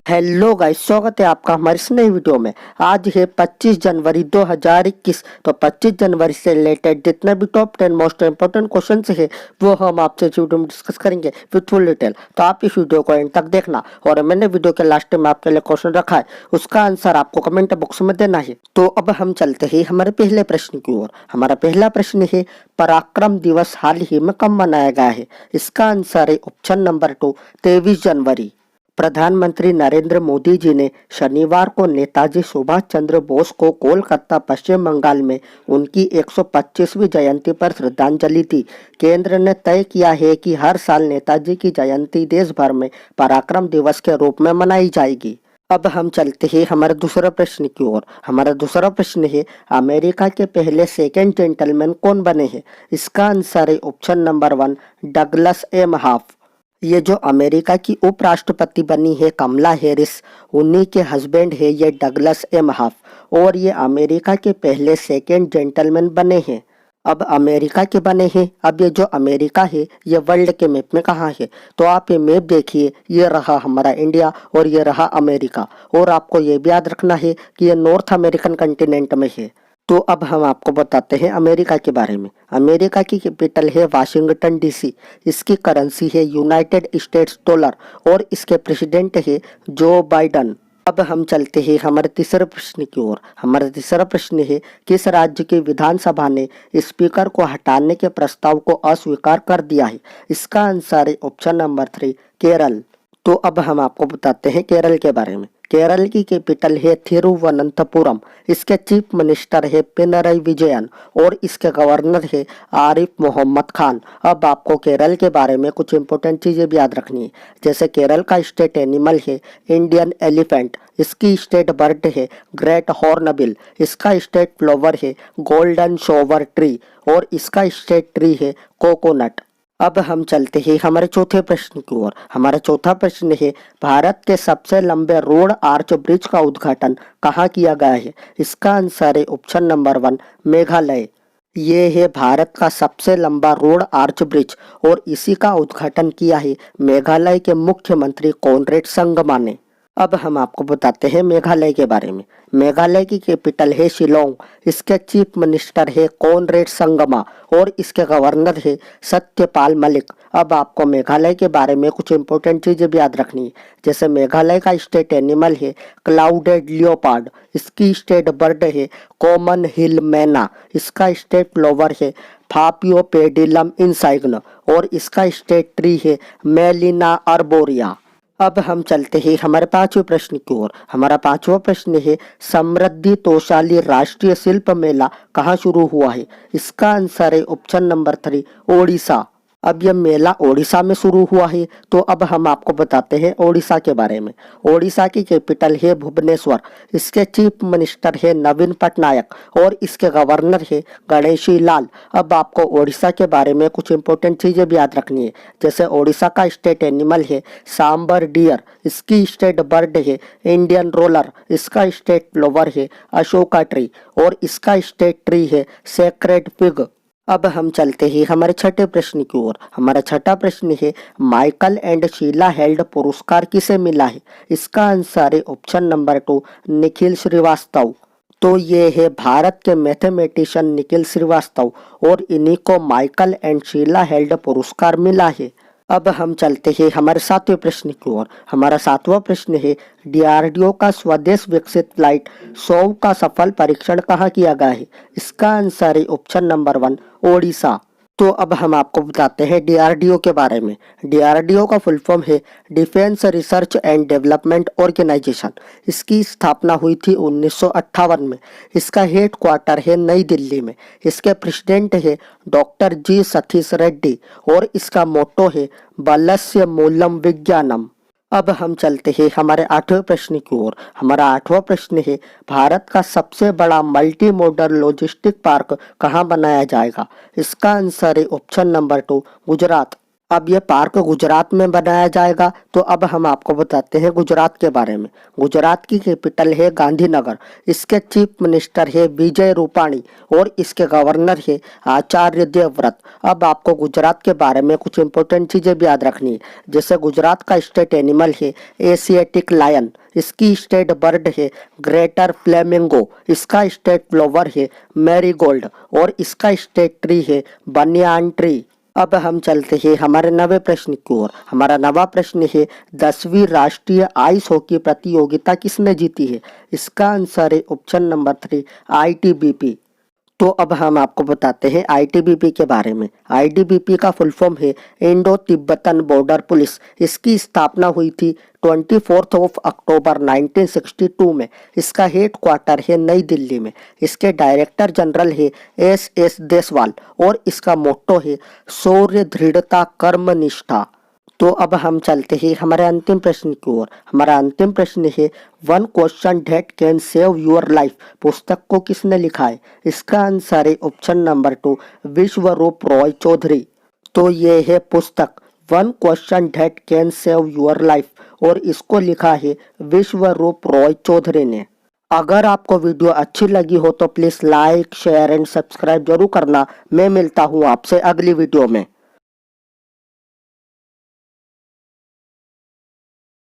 Hello guys, स्वागत है आपका हमारी इस नई वीडियो में। आज है 25 जनवरी 2021। तो 25 जनवरी से रिलेटेड जितने भी टॉप 10 मोस्ट इंपोर्टेंट क्वेश्चन है वो हम आपसे इस वीडियो में डिस्कस करेंगे विथ फुल डिटेल। तो आप इस वीडियो को एंड तक देखना। और मैंने वीडियो के लास्ट में आपके लिए क्वेश्चन रखा है, उसका आंसर आपको कमेंट बॉक्स में देना है। तो अब हम चलते हैं हमारे पहले प्रश्न की ओर। हमारा पहला प्रश्न है, पराक्रम दिवस हाल ही में कब मनाया गया है? इसका आंसर है ऑप्शन नंबर 2, 23 जनवरी। प्रधानमंत्री नरेंद्र मोदी जी ने शनिवार को नेताजी सुभाष चंद्र बोस को कोलकाता पश्चिम बंगाल में उनकी 125वीं जयंती पर श्रद्धांजलि दी। केंद्र ने तय किया है कि हर साल नेताजी की जयंती देश भर में पराक्रम दिवस के रूप में मनाई जाएगी। अब हम चलते हैं हमारे दूसरा प्रश्न की ओर। हमारा दूसरा प्रश्न है, अमेरिका के पहले सेकंड जेंटलमैन कौन बने हैं? इसका आंसर है option number 1, Douglas Emhoff. ये जो अमेरिका की उपराष्ट्रपति बनी है कमला हैरिस, उन्हीं के हस्बैंड है ये डगलस एम हाफ। और ये अमेरिका के पहले सेकंड जेंटलमैन बने हैं। अब अमेरिका के बने हैं। अब ये जो अमेरिका है ये वर्ल्ड के मैप में कहाँ है? तो आप ये मैप देखिए, ये रहा हमारा इंडिया और ये रहा अमेरिका। और आपको ये भी याद रखना है कि ये नॉर्थ अमेरिकन कंटिनेंट में है। तो अब हम आपको बताते हैं अमेरिका के बारे में। अमेरिका की कैपिटल है वाशिंगटन डीसी। इसकी करेंसी है यूनाइटेड स्टेट्स डॉलर और इसके प्रेसिडेंट है जो बाइडन। अब हम चलते हैं हमारे तीसरे प्रश्न की ओर। हमारा तीसरा प्रश्न है, किस राज्य की विधानसभा ने स्पीकर को हटाने के प्रस्ताव को अस्वीकार कर दिया है? इसका आंसर है ऑप्शन नंबर 3, केरल। तो अब हम आपको बताते हैं केरल के बारे में। केरल की कैपिटल है थिरुवनंतपुरम। इसके चीफ मिनिस्टर है पिनरई विजयन और इसके गवर्नर है आरिफ मोहम्मद खान। अब आपको केरल के बारे में कुछ इंपॉर्टेंट चीजें भी याद रखनी है। जैसे केरल का स्टेट एनिमल है इंडियन एलिफेंट। इसकी स्टेट बर्ड है ग्रेट हॉर्नबिल। इसका स्टेट फ्लावर है गोल्डन शोवर ट्री और इसका स्टेट ट्री है कोकोनट। अब हम चलते हैं हमारे चौथे प्रश्न की ओर। हमारा चौथा प्रश्न है, भारत के सबसे लंबे रोड आर्च ब्रिज का उद्घाटन कहाँ किया गया है? इसका आंसर है ऑप्शन नंबर 1, मेघालय। ये है भारत का सबसे लंबा रोड आर्च ब्रिज और इसी का उद्घाटन किया है मेघालय के मुख्यमंत्री कॉनरेड संगमा ने। अब हम आपको बताते हैं मेघालय के बारे में। मेघालय की कैपिटल है शिलोंग। इसके चीफ मिनिस्टर है कॉनरेड संगमा और इसके गवर्नर है सत्यपाल मलिक। अब आपको मेघालय के बारे में कुछ इंपॉर्टेंट चीजें भी याद रखनी है। जैसे मेघालय का स्टेट एनिमल है क्लाउडेड लियोपार्ड। इसकी स्टेट बर्ड है कॉमन हिल मैना। इसका स्टेट फ्लावर है फापियोपेडिलम इंसाइग्न और इसका स्टेट ट्री है मेलिना अर्बोरिया। अब हम चलते हैं हमारे पांचवें प्रश्न की ओर। हमारा पांचवा प्रश्न है, समृद्धि तोषाली राष्ट्रीय शिल्प मेला कहाँ शुरू हुआ है? इसका आंसर है ऑप्शन नंबर 3, ओडिशा। अब यह मेला ओडिशा में शुरू हुआ है। तो अब हम आपको बताते हैं ओडिशा के बारे में। ओडिशा की कैपिटल है भुवनेश्वर। इसके चीफ मिनिस्टर है नवीन पटनायक और इसके गवर्नर है गणेशी लाल। अब आपको ओडिशा के बारे में कुछ इंपॉर्टेंट चीजें भी याद रखनी है। जैसे ओडिशा का स्टेट एनिमल है सांबर डियर। इसकी स्टेट बर्ड है इंडियन रोलर। इसका स्टेट फ्लावर है अशोका ट्री और इसका स्टेट ट्री है सेक्रेड फिग। अब हम चलते हैं हमारे छठे प्रश्न की ओर। हमारा छठा प्रश्न है, माइकल एंड शीला हेल्ड पुरस्कार किसे मिला है? इसका आंसर है ऑप्शन नंबर 2, निखिल श्रीवास्तव। तो ये है भारत के मैथमेटिशियन निखिल श्रीवास्तव और इन्हीं को माइकल एंड शीला हेल्ड पुरस्कार मिला है। अब हम चलते हैं हमारे सातवें प्रश्न की ओर। हमारा सातवां प्रश्न है, डीआरडीओ का स्वदेश विकसित फ्लाइट 100 का सफल परीक्षण कहाँ किया गया है? इसका आंसर है ऑप्शन नंबर 1, ओडिशा। तो अब हम आपको बताते हैं डीआरडीओ के बारे में। डीआरडीओ का फुल फॉर्म है defence research and development organisation. इसकी स्थापना हुई थी 1958 में। इसका हेड क्वार्टर है नई दिल्ली में। इसके प्रेसिडेंट है डॉक्टर जी सतीश रेड्डी और इसका मोटो है बलस्य मूलम विज्ञानम। अब हम चलते हैं हमारे आठवें प्रश्न की ओर। हमारा आठवां प्रश्न है, भारत का सबसे बड़ा मल्टी मॉडल लॉजिस्टिक पार्क कहाँ बनाया जाएगा? इसका आंसर है ऑप्शन नंबर 2, गुजरात। अब ये पार्क गुजरात में बनाया जाएगा। तो अब हम आपको बताते हैं गुजरात के बारे में। गुजरात की कैपिटल है गांधीनगर। इसके चीफ मिनिस्टर है विजय रूपाणी और इसके गवर्नर है आचार्य देवव्रत। अब आपको गुजरात के बारे में कुछ इंपॉर्टेंट चीजें भी याद रखनी है। जैसे गुजरात का स्टेट एनिमल है एशियाटिक लायन, इसकी स्टेट बर्ड है ग्रेटर फ्लेमिंगो, इसका स्टेट फ्लावर है मैरीगोल्ड और इसका स्टेट ट्री है बनियान ट्री। अब हम चलते हैं हमारे नवे प्रश्न की ओर। हमारा नवा प्रश्न है 10वीं राष्ट्रीय आइस हॉकी प्रतियोगिता किसने जीती है? इसका आंसर है ऑप्शन नंबर 3 आईटीबीपी। तो अब हम आपको बताते हैं आईटीबीपी के बारे में। आईटीबीपी का फुल फॉर्म है इंडो तिब्बतन बॉर्डर पुलिस। इसकी स्थापना हुई थी 24 अक्टूबर 1962 में। इसका हेड क्वार्टर है नई दिल्ली में। इसके डायरेक्टर जनरल है एस देसवाल और इसका मोट्टो है शौर्य दृढ़ता कर्मनिष्ठा। तो अब हम चलते हैं हमारे अंतिम प्रश्न की ओर। हमारा अंतिम प्रश्न है one question that can save your life पुस्तक को किसने लिखा है? इसका आंसर है ऑप्शन नंबर 2 विश्वरूप रॉय चौधरी। तो ये है पुस्तक one question that can save your life और इसको लिखा है विश्वरूप रॉय चौधरी ने। अगर आपको वीडियो अच्छी लगी हो तो please like share and subscribe जरूर करना। मैं मिलता हूँ आपसे अगली वीडियो में।